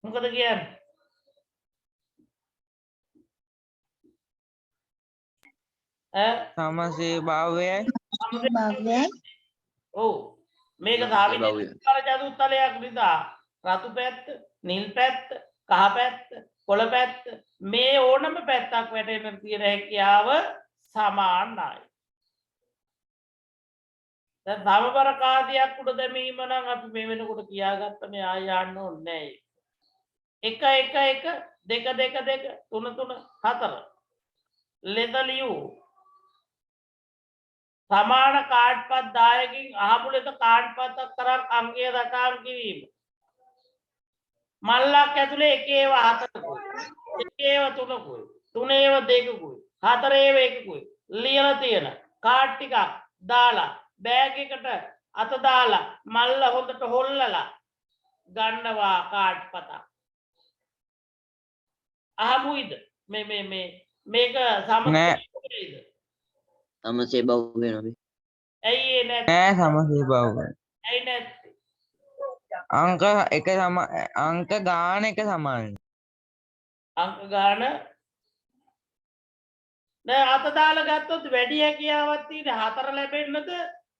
මොකද කියන්නේ? සමසේ භාවයයි භව්‍යයි. ඔව් මේක සාවිදි සමබර චතුස්තලයක් නිසා රතු පැත්ත, නිල් පැත්ත, කහ පැත්ත, කොළ පැත්ත මේ ඕනම පැත්තක් වැටෙන්න තියෙන හැකියාව සමානයි. දැන් සමබර කාසියක් උඩ දැමීම නම් අපි මේ වෙනකොට කියාගත්තනේ ආය යන්න ඕනේ නැහැ. 1 1 1 2 2 2 3 3 4 ලෙදලියු සමාන කාඩ්පත් 10කින් අහපු ලෙස කාඩ්පතක් තරම් අංගය සටහන් කිරීම. මල්ලක් ඇතුලේ 1 ඒවා 4කුයි 1 ඒවා 3කුයි 3 ඒවා 2කුයි 4 ඒවා 1කුයි ලියලා තියෙන කාඩ් ටිකක් දාලා බෑග් එකට අත දාලා මල්ල හොඳට හොල්ලලා ගන්නවා කාඩ් පතක්. අහමුයිද මේක සමස්තයිද? සමසේ භව්‍ය නබි. ඇයි ඒ නැත්තේ? නෑ සමසේ භාවය. ඇයි නැත්තේ? අංක අංක ගාන එක සමානයි. අංක ගාන නෑ අත දාලා ගත්තොත් වැඩි හැකියාවක් තියෙන 4 ලැබෙන්නද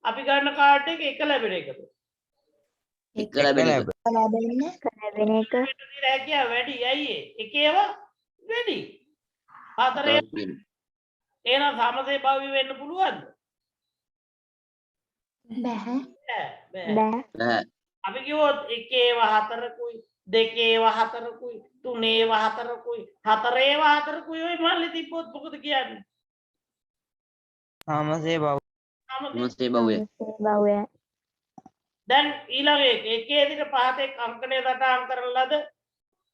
අපි ගන්න කාඩ් එක 1 ලැබෙන එකද? එක ලැබෙන එක. ලැබෙන එක. හැකියාව වැඩි. ඇයි ඒ? එකේව වැඩි. 4 එහෙනම් සමසේ භාව්‍ය වෙන්න පුළුවන්ද? බැහැ. බෑ. බෑ. අපි කිව්වොත් 1 ඒවා 4කුයි 2 ඒවා 4කුයි 3 ඒවා 4කුයි 4 ඒවා 4කුයි ඔය මල්ලේ තිබ්බොත් මොකද කියන්නේ? සමසේ භාවය. සමසේ භව්‍ය. භව්‍යයි. දැන් ඊළඟ එකේ දිට පහතේ අංකණය සටහන් කරන ලද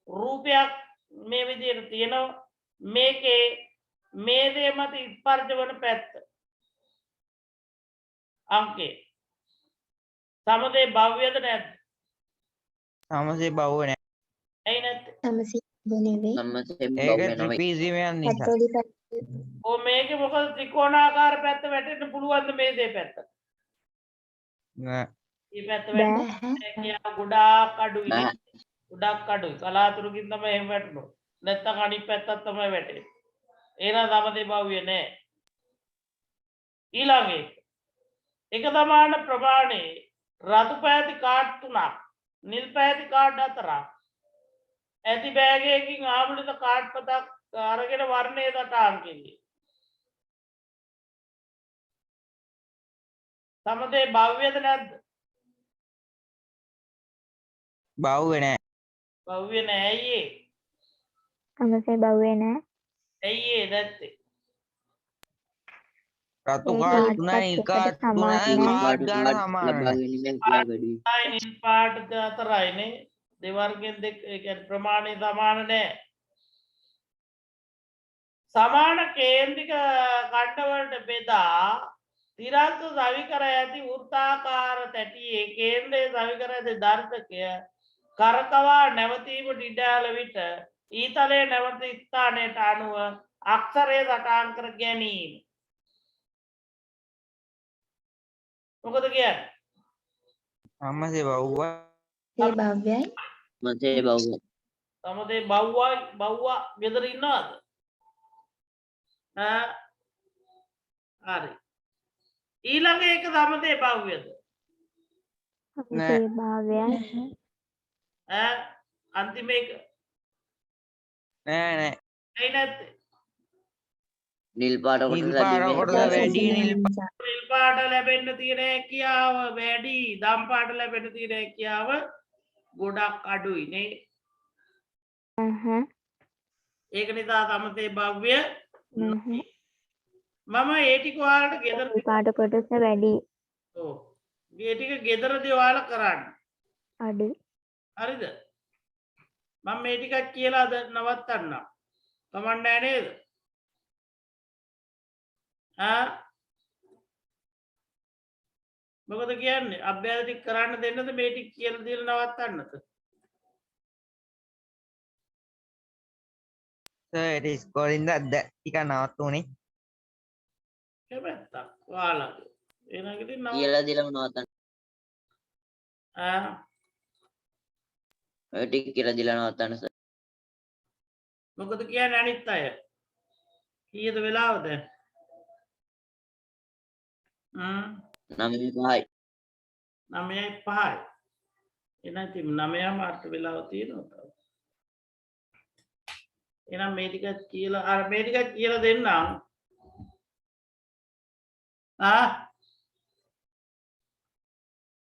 රූපයක් මේ විදිහට තියෙනවා. මේකේ මේ දේ මත ස්පර්ශ වන පැත්ත අංකේ සමසේ භව්‍යද නැද්ද? සමසේ භාවය නෑ. ඇයි නැත්තේ? සමසේ නෙවෙයි. සමසේ ඒක භව්‍ය නබි. ත්‍රිපිසීමයන් නිසා. පැත්තෝලි පැත්ත. ඔය මේකේ මොකද ත්‍රිකෝණාකාර පැත්ත වැටෙන්න පුළුවන්ද මේ දේ පැත්ත? නෑ. මේ පැත්ත බෑ වැටෙන්නේ කියලා ගොඩාක් අඩුයි නේ. බෑ. ගොඩාක් අඩුයි. කලාතුරකින් තමයි එහෙම වැටෙන්නේ. නැත්තම් අනිත් පැත්තත් තමයි වැටෙන්නේ. එහෙනම් සමතේ භාව්‍ය නෑ. ඊළඟ එක සමාන ප්‍රමාණයේ රතු පැහැති කාඩ් 3ක් නිල් පැහැති කාඩ් 4ක් ඇති බෑගයකින් ආවෘත කාඩ් 5ක් අරගෙන වර්ණයේ සටහන් කෙරේ. සමතේ භාව්‍යද නැද්ද? බහුවේ නෑ. භව්‍ය නෑ. ඇයි ඒ? සමසේ බහුවේ නෑ. ඇයි ඒ නැත්තේ? රතු ඒ කාඩ් කාඩ් 3යි පත් කාඩ් එකට සමාන 3යි නෑ. කාඩ් ගන්න සමාන ලබා නෑ. ගැනීමෙන් ක්‍රියා වැඩි. ආයි නිල් පාට අතරයිනේ. දෙවර්ගෙන් දෙක ඒ කියන්නේ ප්‍රමාණය සමාන නෑ. සමාන කේන්ද්‍රික කණ්ඩවලට බෙදා තිරස්ස සවිකර ඇති වෘත්තාකාර තැටියේ කේන්ද්‍රයේ සවිකර ඇති දර්ශකය කරකවා නැවතීමට ඉඩ ඇල විට ඊතලයේ නැවත ස්ථානයට අනුව අක්ෂරය සටහන් කර ගැනීම. මොකද කියන්නේ? සමසේ බහුවා ඒ භව්‍යයි. සමසේ බහුවය. සමතේ බව්වා ගෙදර ඉන්නවද? හරි. ඊළඟ එක සමතේ භව්‍යද? සමසේ භාවයයි. අන්තිම එක නෑ නෑ. ඇයි නැත්තේ? නිල් පාට කොට නිල් පාට ලැබීමේ කොට ක්‍රියා වැඩි වැඩි. නිල් නිල් පාට ලැබෙන්න තියෙන හැකියාව වැඩි, දම් පාට ලැබෙන්න තියෙන හැකියාව ගොඩක් අඩුයි නේ. ඒක නිසා සමතේ භව්‍ය නැහැ. මම ඒ ටික ඔයාලට ගෙදර ඒ පාට කොටස වැඩි ඔව් ඒ ටික ගෙදරදී ඔයාලා කරන්න. අඩු. හරිද? මම මේ ටිකක් කියලා අද නවත්තන්නම්. කමක් නැහැ නේද? මොකද කියන්නේ? අභ්‍යාස ටික කරන්න දෙන්නද මේ ටික කියලා දීලා නවත්තන්නද? සර් ඒ ඉස්කෝලෙන් ද ටික නවත්තුනේ. කැමැත්තක් ඔයාලගේ. එහෙනම් ඉතින් නවත්ත. කියලා දීලම නවත්තන්න. ඔය ටික කියලා දීලා නවත්තන්න සර්. මොකද කියන්නේ අනිත් අය? කීයද වෙලාවද? 9:05යි. 9:05යි. එහෙනම් ඉතින් 9:00 මාර්ට වෙලාව තියෙනවා. එහෙනම් මේ ටික කියලා අර මේ ටික කියලා දෙන්නම්.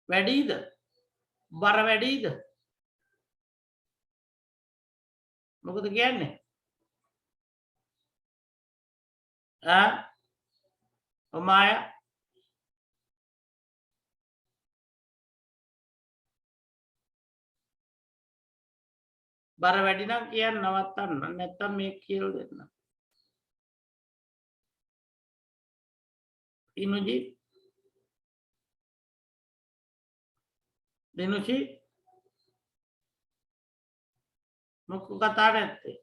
වැඩිද? බර වැඩිද? මොකද කියන්නේ? ඔමාය බර වැඩි නම් කියන්න නවත්තන්න. නැත්තම් මේක කියලා දෙන්න. ඉනුජි දිනුෂි මොකක් කතා නැත්තේ?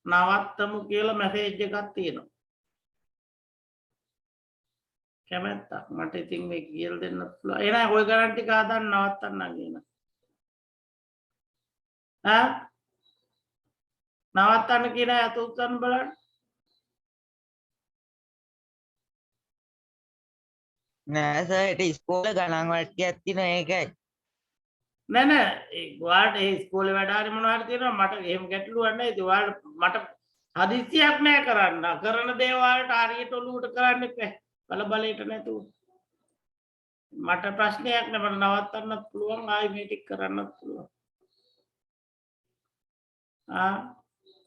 නවත්තමු කියලා මැසේජ් එකක් තියෙනවා. කැමැත්තක් මට ඉතින් මේ කියලා දෙන්න පුළුවන්. එහෙනම් ඔය ගණන් ටික හදන්න නවත්තන්නම් කියන. නවත්තන්න කියන අත උත්තර බලන්න. නෑ සර් ඒට ඉස්කෝලේ ගණන් වලට තියෙන ඒකයි. නෑ නෑ ඒ ඔයාලට ඒ ඉස්කෝලේ වැඩ හරි මොනවා හරි තියෙනවා මට එහෙම ගැටලුවක් නැහැ. ඉතින් ඔයාලට මට හදිස්සියක් නෑ කරන්න. කරන දේ ඔයාලට හරියට ඔලුවට කරන්න එපා. බලබලයට නැතුව. මට ප්‍රශ්නයක් නෑ මට නවත්තන්නත් පුළුවන් ආයි මේ ටික කරන්නත් පුළුවන්.